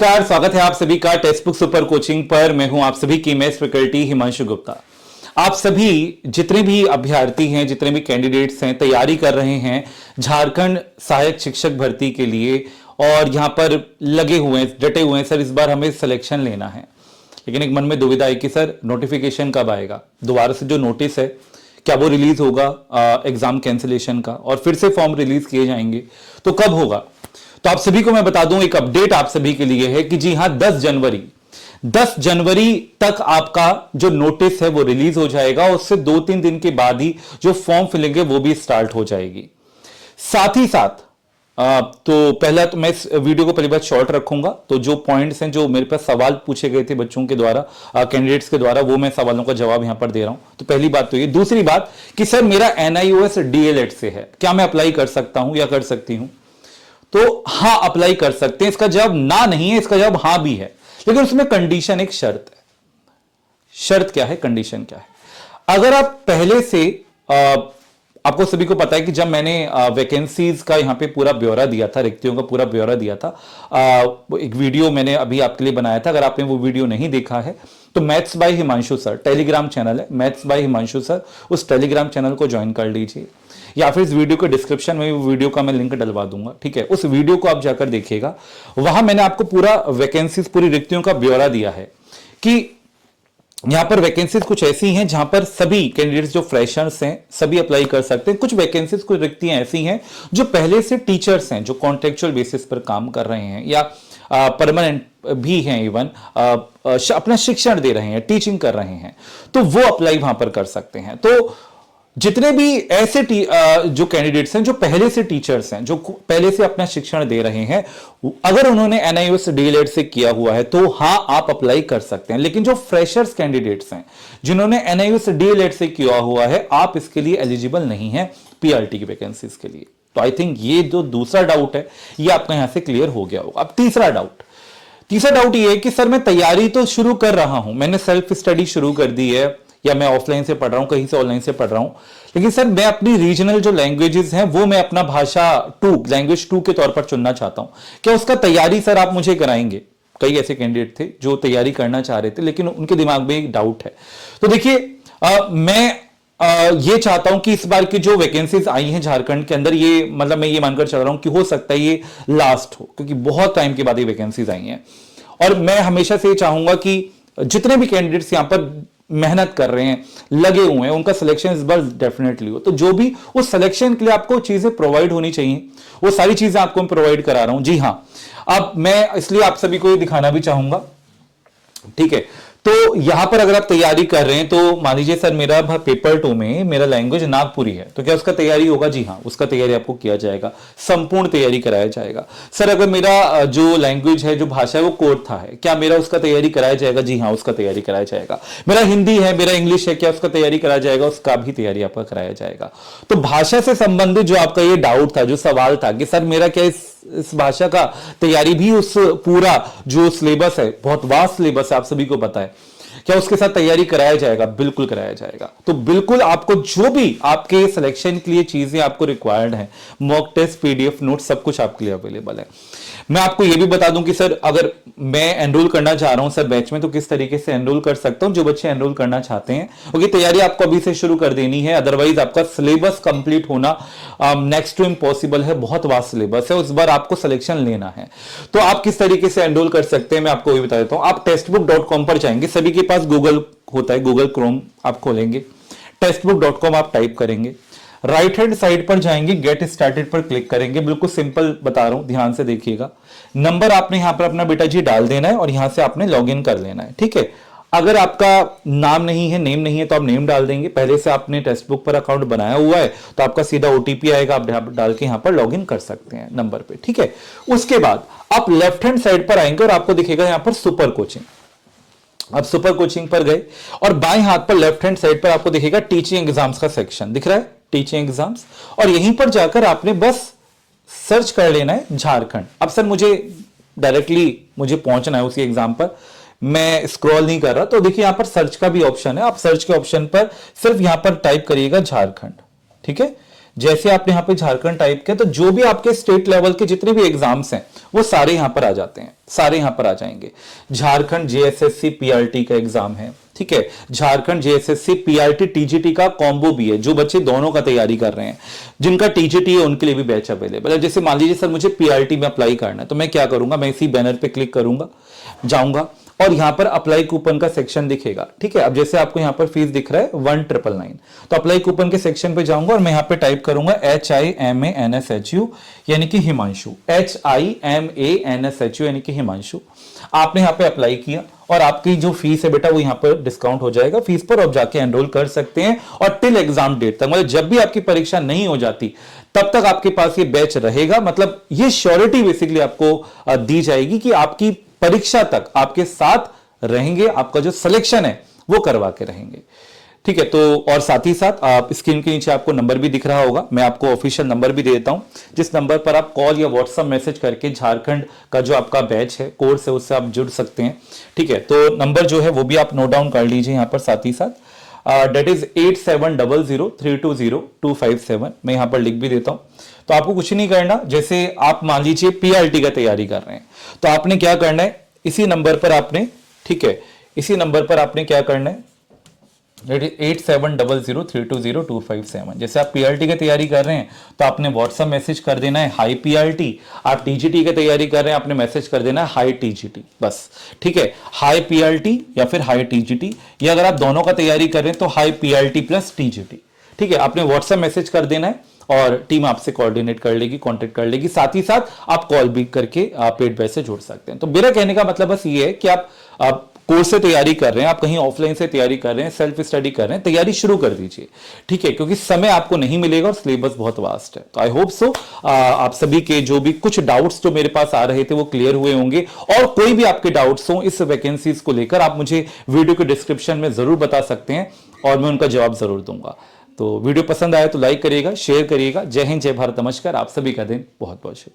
नमस्कार, स्वागत है आप सभी का टेक्स्ट बुक सुपर कोचिंग पर। मैं हूं आप सभी की मैथ्स फैकल्टी हिमांशु गुप्ता। आप सभी जितने भी अभ्यर्थी हैं, जितने भी कैंडिडेट्स हैं, तैयारी कर रहे हैं झारखंड सहायक शिक्षक भर्ती के लिए और यहां पर लगे हुए हैं, डटे हुए हैं, सर इस बार हमें सिलेक्शन लेना है। लेकिन एक मन में दुविधा है कि सर नोटिफिकेशन कब आएगा, दोबारा से जो नोटिस है क्या वो रिलीज होगा एग्जाम कैंसिलेशन का, और फिर से फॉर्म रिलीज किए जाएंगे तो कब होगा। तो आप सभी को मैं बता दूं, एक अपडेट आप सभी के लिए है कि जी हां 10 जनवरी तक आपका जो नोटिस है वो रिलीज हो जाएगा और उससे 2-3 दिन के बाद ही जो फॉर्म फिलिंग है वो भी स्टार्ट हो जाएगी। साथ ही साथ तो पहला तो मैं इस वीडियो को पहली बार शॉर्ट रखूंगा, तो जो पॉइंट्स हैं, जो मेरे पास सवाल पूछे गए थे बच्चों के द्वारा, कैंडिडेट्स के द्वारा, वो मैं सवालों का जवाब यहां पर दे रहा हूं। तो पहली बात तो ये। दूसरी बात कि सर मेरा NIOS DLED से है, क्या मैं अप्लाई कर सकता हूं या कर सकती हूं? तो हां, अप्लाई कर सकते हैं। इसका जवाब ना नहीं है, इसका जवाब हां भी है, लेकिन उसमें कंडीशन, एक शर्त है। शर्त क्या है, कंडीशन क्या है? अगर आप पहले से आपको सभी को पता है कि जब मैंने वैकेंसीज का यहां पे पूरा ब्यौरा दिया था, रिक्तियों का पूरा ब्यौरा दिया था, एक वीडियो मैंने अभी आपके लिए बनाया था। अगर आपने वो वीडियो नहीं देखा है तो maths by Himanshu sir Telegram channel है, मैथ्स बाय हिमांशु सर, उस टेलीग्राम चैनल को ज्वाइन कर लीजिए, या फिर इस वीडियो के डिस्क्रिप्शन में वीडियो का मैं लिंक डलवा दूंगा, ठीक है। उस वीडियो को आप जाकर देखिएगा, वहां मैंने आपको पूरा वैकेंसीज, पूरी रिक्तियों का ब्यौरा दिया है कि यहां पर वैकेंसीज कुछ ऐसी हैं जहां पर सभी कैंडिडेट्स जो फ्रेशर्स हैं सभी अप्लाई कर सकते हैं। कुछ वैकेंसीज, कुछ रिक्तियां ऐसी हैं जो पहले से टीचर्स हैं, जो कॉन्ट्रेक्चुअल बेसिस पर काम कर रहे हैं या परमानेंट भी हैं, इवन अपना शिक्षण दे रहे हैं, टीचिंग कर रहे हैं, तो वो अप्लाई वहां पर कर सकते हैं। तो जितने भी ऐसे जो कैंडिडेट्स हैं, जो पहले से टीचर्स हैं, जो पहले से अपना शिक्षण दे रहे हैं, अगर उन्होंने NIOS DLED से किया हुआ है तो हां आप अप्लाई कर सकते हैं। लेकिन जो फ्रेशर्स कैंडिडेट्स हैं, जिन्होंने NIOS DLED से किया हुआ है, आप इसके लिए एलिजिबल नहीं है PRT की वैकेंसीज के लिए। तो आई थिंक ये जो दूसरा डाउट है ये आपका यहां से क्लियर हो गया होगा। अब तीसरा डाउट ये है कि सर मैं तैयारी तो शुरू कर रहा हूं, मैंने सेल्फ स्टडी शुरू कर दी है, या मैं ऑफलाइन से पढ़ रहा हूं, कहीं से ऑनलाइन से पढ़ रहा हूं, लेकिन सर मैं अपनी रीजनल जो लैंग्वेजेस हैं वो मैं अपना भाषा 2, लैंग्वेज 2 के तौर पर चुनना चाहता हूं, क्या उसका तैयारी सर आप मुझे कराएंगे? कई ऐसे कैंडिडेट थे जो तैयारी करना चाह रहे थे, लेकिन उनके दिमाग में एक डाउट है। तो देखिए, मैं ये चाहता हूं कि इस बार की जो वैकेंसीज आई हैं झारखंड के अंदर, ये मतलब मैं ये मानकर चल रहा हूं कि हो सकता है ये लास्ट हो, क्योंकि बहुत टाइम के बाद ये वैकेंसीज आई हैं। और मैं हमेशा से ये चाहूंगा कि जितने भी कैंडिडेट्स यहां पर मेहनत कर रहे हैं, लगे हुए हैं, उनका सिलेक्शन इस बार डेफिनेटली हो। तो जो भी उस सिलेक्शन के लिए आपको चीजें प्रोवाइड होनी चाहिए, वो सारी चीजें आपको मैं प्रोवाइड करा रहा हूं। जी हां, अब मैं इसलिए आप सभी को ये दिखाना भी चाहूंगा, ठीक है। तो यहां पर अगर आप तैयारी कर रहे हैं, तो मान लीजिए सर मेरा पेपर 2 में मेरा लैंग्वेज नागपुरी है, तो क्या उसका तैयारी होगा? जी हां, उसका तैयारी आपको किया जाएगा, संपूर्ण तैयारी कराया जाएगा। सर अगर मेरा जो लैंग्वेज है, जो भाषा है, वो कोरथा है, क्या मेरा उसका तैयारी कराया जाएगा? जी हां, उसका तैयारी कराया जाएगा। मेरा हिंदी है, मेरा इंग्लिश है, क्या उसका तैयारी कराया जाएगा? उसका भी तैयारी आपका कराया जाएगा। तो भाषा से संबंधित जो आपका ये डाउट था, जो सवाल था कि सर मेरा क्या इस भाषा का तैयारी भी, उस पूरा जो सिलेबस है, बहुत वास्ट सिलेबस है, आप सभी को पता है, क्या उसके साथ तैयारी कराया जाएगा? बिल्कुल कराया जाएगा। तो बिल्कुल आपको जो भी आपके सिलेक्शन के लिए चीजें आपको रिक्वायर्ड है, मॉक टेस्ट, PDF नोट, सब कुछ आपके लिए अवेलेबल है। मैं आपको यह भी बता दूं कि सर अगर मैं एनरोल करना चाह रहा हूं सर बैच में, तो किस तरीके से एनरोल कर सकता हूं, जो बच्चे एनरोल करना चाहते हैं, क्योंकि तैयारी आपको अभी से शुरू कर देनी है, अदरवाइज आपका सिलेबस कंप्लीट होना नेक्स्ट टू इम्पॉसिबल है। बहुत वास्ट सिलेबस है, उस बार आपको सिलेक्शन लेना है। तो आप किस तरीके से एनरोल कर सकते हैं मैं आपको ये बता देता हूं। आप textbook.com पर जाएंगे, सभी के पास गूगल होता है, गूगल क्रोम आप खोलेंगे, textbook.com आप टाइप करेंगे, राइट हैंड साइड पर जाएंगे, गेट स्टार्टेड पर क्लिक करेंगे। बिल्कुल सिंपल बता रहा हूं, ध्यान से देखिएगा। नंबर आपने यहां पर अपना बेटा जी डाल देना है और यहां से आपने लॉगिन कर लेना है, ठीक है। अगर आपका नाम नहीं है, नेम नहीं है, तो आप नेम डाल देंगे। पहले से आपने टेक्स्ट बुक पर अकाउंट बनाया हुआ है तो आपका सीधा OTP आएगा, आप डाल के यहां पर लॉगिन कर सकते हैं नंबर पे, ठीक है। उसके बाद आप लेफ्ट हैंड साइड पर आएंगे और आपको दिखेगा यहां पर सुपर कोचिंग। अब सुपर कोचिंग पर गए और बाएं हाथ पर लेफ्ट हैंड साइड पर आपको दिखेगा टीचिंग एग्जाम्स का सेक्शन, दिख रहा है, टीचिंग एग्जाम्स, और यहीं पर जाकर आपने बस सर्च कर लेना है झारखंड। अब सर मुझे डायरेक्टली मुझे पहुंचना है उसी एग्जाम पर, मैं स्क्रॉल नहीं कर रहा, तो देखिए यहां पर सर्च का भी ऑप्शन है, आप सर्च के ऑप्शन पर सिर्फ यहां पर टाइप करिएगा झारखंड, ठीक है। जैसे आपने यहाँ पे झारखंड टाइप किया तो जो भी आपके स्टेट लेवल के जितने भी एग्जाम्स हैं वो सारे यहां पर आ जाते हैं, सारे यहां पर आ जाएंगे। झारखंड जेएसएससी पीआरटी का एग्जाम है, ठीक है, झारखंड जेएसएससी पीआरटी टीजीटी का कॉम्बो भी है, जो बच्चे दोनों का तैयारी कर रहे हैं, जिनका टीजीटी है उनके लिए भी बैच अवेलेबल है। जैसे मान लीजिए सर मुझे पीआरटी में अप्लाई करना है, तो मैं क्या करूंगा, मैं इसी बैनर पे क्लिक करूंगा, जाऊंगा और यहां पर अप्लाई कूपन का सेक्शन दिखेगा, ठीक है। अब जैसे आपको यहां पर फीस दिख रहा है 1999, तो अप्लाई कूपन के सेक्शन पे जाऊंगा और मैं यहां पे टाइप करूंगा HIMANSHU यानी कि हिमांशु, HIMANSHU यानी कि हिमांशु। आपने यहां पे अप्लाई किया और आपकी जो फीस है बेटा वो यहां पर डिस्काउंट हो जाएगा फीस पर, आप जाके एनरोल कर सकते हैं। और टिल एग्जाम डेट तक, मतलब जब भी आपकी परीक्षा नहीं हो जाती तब तक आपके पास ये बैच रहेगा। मतलब ये श्योरिटी बेसिकली आपको दी जाएगी कि आपकी परीक्षा तक आपके साथ रहेंगे, आपका जो सिलेक्शन है वो करवा के रहेंगे, ठीक है। तो और साथ ही साथ आप स्क्रीन के नीचे आपको नंबर भी दिख रहा होगा, मैं आपको ऑफिशियल नंबर भी दे देता हूं, जिस नंबर पर आप कॉल या व्हाट्सएप मैसेज करके झारखंड का जो आपका बैच है, कोर्स है, उससे आप जुड़ सकते हैं, ठीक है। तो नंबर जो है वो भी आप नोट डाउन कर लीजिए यहां पर साथ ही साथ, डेट इज 8700320257। मैं यहां पर लिख भी देता हूं। तो आपको कुछ नहीं करना, जैसे आप मान लीजिए पीआरटी का तैयारी कर रहे हैं तो आपने क्या करना है, इसी नंबर पर आपने, ठीक है, इसी नंबर पर आपने क्या करना है, 8700320257। जैसे आप पीआरटी की तैयारी कर रहे हैं तो आपने व्हाट्सएप मैसेज कर देना है हाई पीआरटी, आप टीजीटी की तैयारी कर रहे हैं आपने मैसेज कर देना है हाई टीजीटी, बस, ठीक है। हाई पीआरटी या फिर हाई टीजीटी, या अगर आप दोनों का तैयारी कर रहे हैं तो हाई पीआरटी प्लस टीजीटी, ठीक है। आपने व्हाट्सएप मैसेज कर देना है और टीम आपसे कोऑर्डिनेट कर लेगी, कांटेक्ट कर लेगी। साथ ही साथ आप कॉल भी करके पेड बैच से जुड़ सकते हैं। तो मेरा कहने का मतलब बस ये है कि आप कोर्स से तैयारी कर रहे हैं, आप कहीं ऑफलाइन से तैयारी कर रहे हैं, सेल्फ स्टडी कर रहे हैं, तैयारी शुरू कर दीजिए, ठीक है, क्योंकि समय आपको नहीं मिलेगा और सिलेबस बहुत वास्ट है। तो आई होप सो आप सभी के जो भी कुछ डाउट्स जो मेरे पास आ रहे थे वो क्लियर हुए होंगे। और कोई भी आपके डाउट्स हो इस वैकेंसीज को लेकर आप मुझे वीडियो के डिस्क्रिप्शन में जरूर बता सकते हैं और मैं उनका जवाब जरूर दूंगा। तो वीडियो पसंद आए तो लाइक करिएगा, शेयर करिएगा। जय हिंद, जय भारत, नमस्कार। आप सभी का दिन बहुत बहुत शुभ।